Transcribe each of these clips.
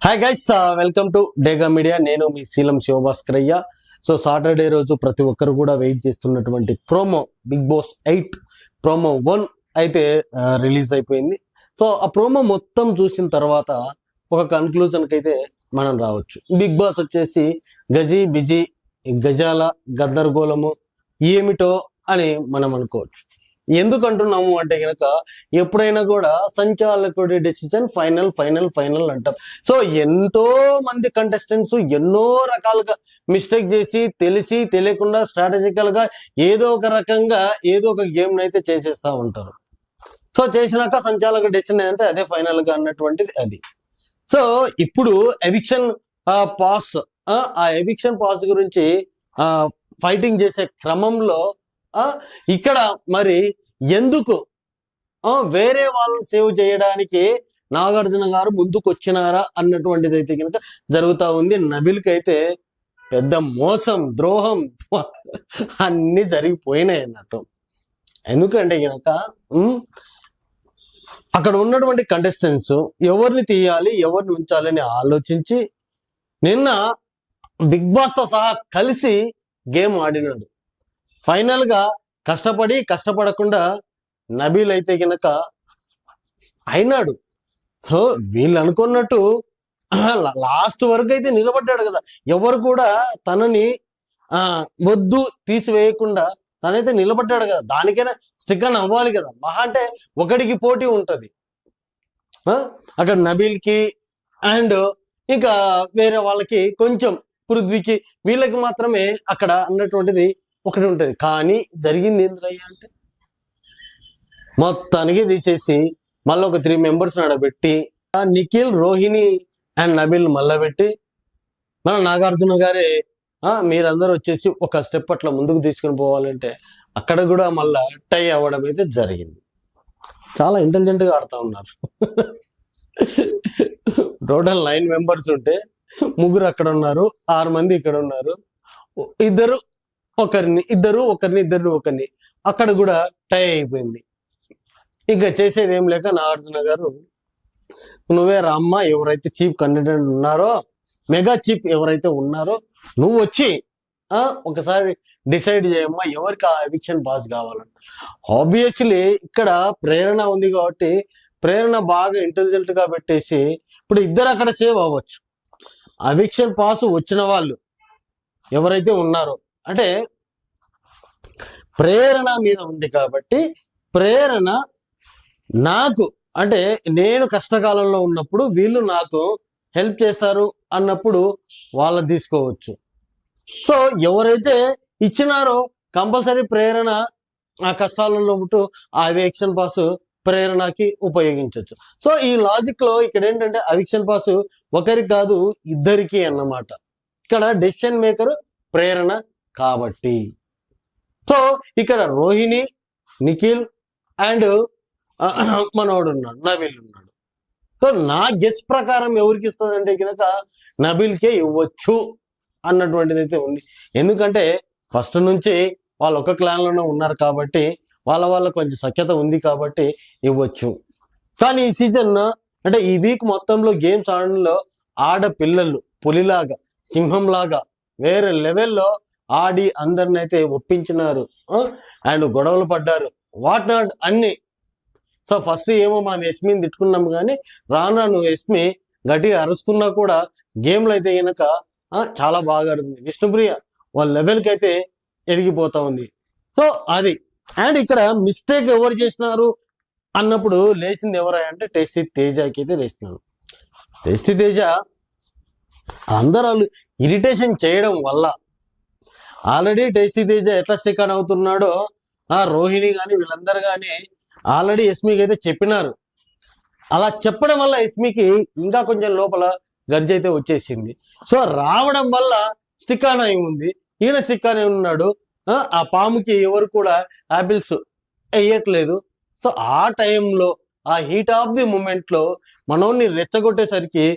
Hi guys, welcome to డేగా media. నేను మీ Siva Bhaskaraiah. So Saturday రోజు ప్రతి ఒక్కరు కూడా వెయిట్ చేస్తున్నటువంటి ప్రోమో బిగ్ బాస్ 8 Promo-1 అయితే రిలీజ్ అయిపోయింది. సో ఆ ప్రోమో మొత్తం చూసిన తర్వాత ఒక కన్క్లూజన్కి అయితే మనం రావచ్చు. బిగ్ బాస్ వచ్చేసి గజీ బిజీ గజాల గద్దరగోళము ఏమిటో అని మనం అనుకోవచ్చు. ఎందుకు అంటున్నాము అంటే కనుక ఎప్పుడైనా కూడా సంచాలకుడి డెసిషన్ ఫైనల్ ఫైనల్ ఫైనల్ అంటాం. సో ఎంతో మంది కంటెస్టెంట్స్ ఎన్నో రకాలుగా మిస్టేక్ చేసి తెలిసి తెలియకుండా స్ట్రాటజికల్ గా ఏదో ఒక రకంగా ఏదో ఒక గేమ్ అయితే చేసేస్తా ఉంటారు. సో చేసినాక సంచాలక డెసిషన్ అంటే అదే ఫైనల్ గా అన్నటువంటిది అది. సో ఇప్పుడు ఎవిక్షన్ పాస్, ఆ ఎవిక్షన్ పాస్ గురించి ఫైటింగ్ చేసే క్రమంలో ఇక్కడ మరి ఎందుకు వేరే వాళ్ళని సేవ్ చేయడానికి నాగార్జున గారు ముందుకు వచ్చినారా అన్నటువంటిది అయితే కనుక జరుగుతూ ఉంది. నబిల్కి అయితే పెద్ద మోసం ద్రోహం అన్ని జరిగిపోయినాయి అన్నట్టు. ఎందుకంటే కనుక అక్కడ ఉన్నటువంటి కంటెస్టెంట్స్ ఎవరిని తీయాలి ఎవరిని ఉంచాలి అని ఆలోచించి నిన్న బిగ్ బాస్ తో సహా కలిసి గేమ్ ఆడినాడు. ఫైనల్ గా కష్టపడకుండా నబీల్ అయితే కనుక అయినాడు. సో వీళ్ళు అనుకున్నట్టు లాస్ట్ వరకు అయితే నిలబడ్డాడు కదా. ఎవరు కూడా తనని వద్దు తీసివేయకుండా తనైతే నిలబడ్డాడు కదా. దానికైనా స్టిక్ అని అవ్వాలి కదా. మహా అంటే ఒకడికి పోటీ ఉంటది అక్కడ నబీల్కి అండ్ ఇంకా వేరే వాళ్ళకి కొంచెం పృథ్వీకి వీళ్ళకి మాత్రమే అక్కడ అన్నటువంటిది ఒకటి ఉంటది. కానీ జరిగింది ఏంద్రయ్యా అంటే మొత్తానికి తీసేసి మళ్ళీ ఒక 3 మెంబర్స్ నడబెట్టి నిఖిల్, రోహిణి అండ్ నబీల్ మళ్ళా పెట్టి మన నాగార్జున గారే మీరందరూ వచ్చేసి ఒక స్టెప్ అట్లా ముందుకు తీసుకుని పోవాలంటే అక్కడ కూడా మళ్ళా టై అవ్వడం అయితే జరిగింది. చాలా ఇంటెలిజెంట్ గా ఆడుతూ ఉన్నారు. టోటల్ 9 మెంబర్స్ ఉంటే 3 అక్కడ ఉన్నారు, 6 మంది ఇక్కడ ఉన్నారు. ఇద్దరు ఒకరిని అక్కడ కూడా టై అయిపోయింది. ఇంకా చేసేది ఏం లేక నాగార్జున గారు నువ్వే రామ్మ, ఎవరైతే చీఫ్ కంటెండెంట్ ఉన్నారో మెగా చీఫ్ ఎవరైతే ఉన్నారో నువ్వు వచ్చి ఒకసారి డిసైడ్ చేయమ్మా ఎవరికి ఆ ఎవిక్షన్ పాస్ కావాలంట. ఆబ్వియస్లీ ఇక్కడ ప్రేరణ ఉంది కాబట్టి ప్రేరణ బాగా ఇంటెలిజెంట్ గా పెట్టేసి ఇప్పుడు ఇద్దరు అక్కడ సేవ్ అవ్వచ్చు. ఎవిక్షన్ పాస్ వచ్చిన వాళ్ళు ఎవరైతే ఉన్నారో అంటే ప్రేరణ మీద ఉంది కాబట్టి ప్రేరణ నాకు అంటే నేను కష్టకాలంలో ఉన్నప్పుడు వీళ్ళు నాకు హెల్ప్ చేస్తారు అన్నప్పుడు వాళ్ళని తీసుకోవచ్చు. సో ఎవరైతే ఇచ్చినారో కంపల్సరీ ప్రేరణ ఆ కష్టాలలో ఉంటూ ఆ ఎవిక్షన్ పాస్ ప్రేరణకి ఉపయోగించవచ్చు. సో ఈ లాజిక్ లో ఇక్కడ ఏంటంటే ఎవిక్షన్ పాస్ ఒకరికి కాదు ఇద్దరికి అన్నమాట. ఇక్కడ డెసిషన్ మేకర్ ప్రేరణ కాబట్టి. సో ఇక్కడ రోహిణి, నిఖిల్ అండ్ మనోడు ఉన్నాడు, నబీల్ ఉన్నాడు. సో నా గెస్ ప్రకారం ఎవరికి ఇస్తుంది అంటే కనుక నబీల్కే ఇవ్వచ్చు అన్నటువంటిది అయితే ఉంది. ఎందుకంటే ఫస్ట్ నుంచి వాళ్ళు ఒక క్లాన్ లోనే ఉన్నారు కాబట్టి వాళ్ళ కొంచెం సఖ్యత ఉంది కాబట్టి ఇవ్వచ్చు. కానీ ఈ సీజన్ అంటే ఈ వీక్ మొత్తంలో గేమ్స్ ఆడడంలో ఆడపిల్లలు పులిలాగా సింహంలాగా వేరే లెవెల్లో ఆడి అందరిని అయితే ఒప్పించినారు అండ్ గొడవలు పడ్డారు వాట్ నాట్ అన్ని. సో ఫస్ట్ ఏమో మనం ఎస్మిని తిట్టుకున్నాం కానీ రాను ఎస్మి గట్టిగా అరుస్తున్నా కూడా గేమ్లు అయితే కనుక చాలా బాగా ఆడుతుంది. విష్ణుప్రియ వాళ్ళ లెవెల్కి అయితే ఎదిగిపోతా ఉంది. సో అది అండ్ ఇక్కడ మిస్టేక్ ఎవరు చేసినారు అన్నప్పుడు లేచింది ఎవరా అంటే టెస్టీ తేజకి అయితే లేచినారు. టెస్టీ తేజ అందరూ ఇరిటేషన్ చేయడం వల్ల ఆల్రెడీ టెస్టీ తేజ ఎట్లా స్టిక్ ఆన్ అవుతున్నాడో రోహిణి కానీ వీళ్ళందరూ కానీ ఆల్రెడీ ఎస్మికి అయితే చెప్పినారు. అలా చెప్పడం వల్ల ఎస్మికి ఇంకా కొంచెం లోపల గర్జి అయితే వచ్చేసింది. సో రావడం వల్ల స్టిక్ ఆన్ అయి ఉంది, ఈయన స్టిక్ ఆన్ అయి ఉన్నాడు. ఆ పాముకి ఎవరు కూడా యాపిల్స్ వేయట్లేదు. సో ఆ టైంలో ఆ హీట్ ఆఫ్ ది మూమెంట్ లో మనోన్ని రెచ్చగొట్టేసరికి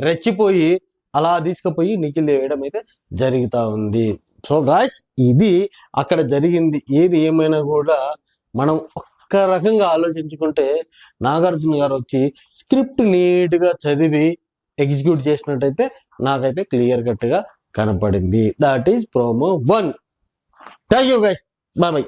రెచ్చిపోయి అలా తీసుకుపోయి నిఖిల్ వేయడం అయితే జరుగుతూ ఉంది. సో గాయ్స్ ఇది అక్కడ జరిగింది. ఏది ఏమైనా కూడా మనం ఒక్క రకంగా ఆలోచించుకుంటే నాగార్జున గారు వచ్చి స్క్రిప్ట్ నీట్గా చదివి ఎగ్జిక్యూట్ చేసినట్టయితే నాకైతే క్లియర్ కట్ గా కనపడింది. That is promo 1. Thank you guys, bye.